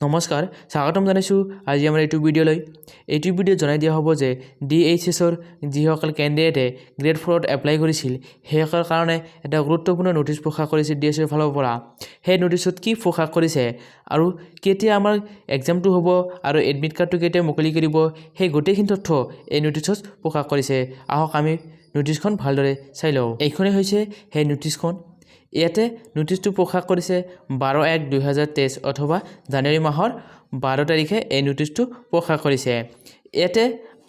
নমস্কাৰ স্বাগতম জানাইছো আজি আমাৰ এইটো ভিডিঅ'লৈ এইটো ভিডিঅ' জনাই দিয়া হ'ব যে ডিএইচএছৰ যিসকল ক্যান্ডিডেটে গ্ৰেড 4ত এপ্লাই কৰিছিল সেইসকলৰ কাৰণে এটা গুৰুত্বপূৰ্ণ নোটিছ প্ৰকাশ কৰিছে ডিএইচএছৰ ফালৰ পৰা সেই নোটিছত কি প্ৰকাশ কৰিছে আৰু কেতিয়া আমাৰ এক্সামটো হ'ব আৰু এডমিট কাৰ্ডটো কেতিয়া মুকলি কৰিব সেই গোটেইখিনি তথ্য এই নোটিছত প্ৰকাশ কৰিছে আহক আমি নোটিছখন ভালদৰে চাই লওঁ এইখনে হৈছে সেই নোটিছখন ইয়াতে নোটিছটো প্ৰকাশ কৰিছে 12/1/2023 অথবা জানুৱাৰী মাহৰ 12 তাৰিখে এই নোটিছটো প্ৰকাশ কৰিছে ইয়াতে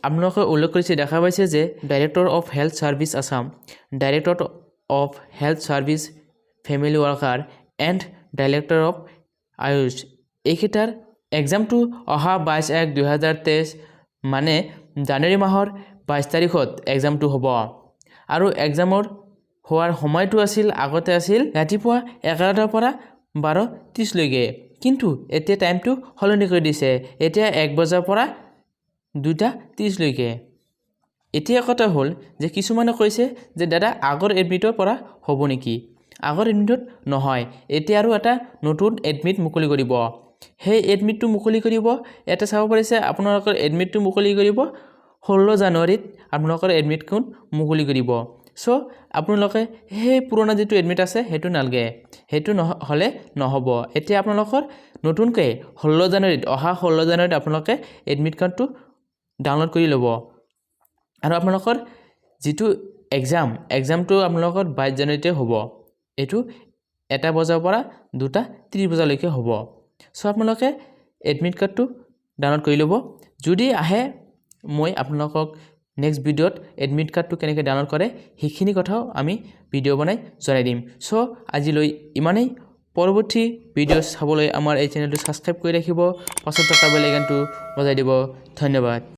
আপোনালোকে উল্লেখ কৰিছে দেখা পাইছে যে director of health service Assam director of health service family worker and director of AYUSH এইকেইটাৰ এক্সামটো অহা 22/1/2023 মানে জানুৱাৰী মাহৰ 22 তাৰিখত এক্সামটো হ'ব আৰু এক্সামৰ হোৱাৰ সময়টো আছিল আগতে আছিল ৰাতিপুৱা 11টাৰ পৰা 12:30 লৈকে কিন্তু এতিয়া টাইমটো হলনি কৰি দিছে এতিয়া 1 বজাৰ পৰা 2:30 লৈকে এতিয়া কথা হ'ল যে কিছুমানে কৈছে যে দাদা আগৰ এডমিটৰ পৰা হ'ব নেকি আগৰ এডমিটত নহয় এতিয়া আৰু এটা নতুন এডমিট মুকলি কৰিব সেই এডমিটটো মুকলি কৰিব এটা চাব পাৰিছে আপোনালোকৰ এডমিটটো মুকলি কৰিব 16 জানুৱাৰীত আপোনালোকৰ এডমিটখন মুকলি কৰিব সো আপোনালোকে সেই পুৰণা যেটো এডমিট আছে হেতু নালগে হেতু নহলে নহব এতিয়া আপোনালোকৰ নতুনকৈ 16 জানুৱাৰীত অহা 16 জানুৱাৰীত আপোনালোকে এডমিট কাৰ্ডটো ডাউনলোড কৰি ল'ব আৰু আপোনালোকৰ যেটো এক্সামটো আপোনালোকৰ 22 জানুৱাৰীতে হ'ব এটো 1 বজাৰ পৰা 2:30 বজালৈকে হ'ব সো আপোনালোকে এডমিট কাৰ্ডটো ডাউনলোড কৰি ল'ব যদি আহে মই আপোনালোকক নেক্সট ভিডিঅ'ত এডমিট কাৰ্ডটো কেনেকৈ ডাউনলোড কৰে সেইখিনি কথাও আমি ভিডিঅ' বনাই জনাই দিম সো আজিলৈ ইমানেই পৰৱৰ্তী ভিডিঅ' চাবলৈ আমাৰ এই চেনেলটো সাবস্ক্ৰাইব কৰি ৰাখিব পাছত থকা বেল আইকনটো বজাই দিব ধন্যবাদ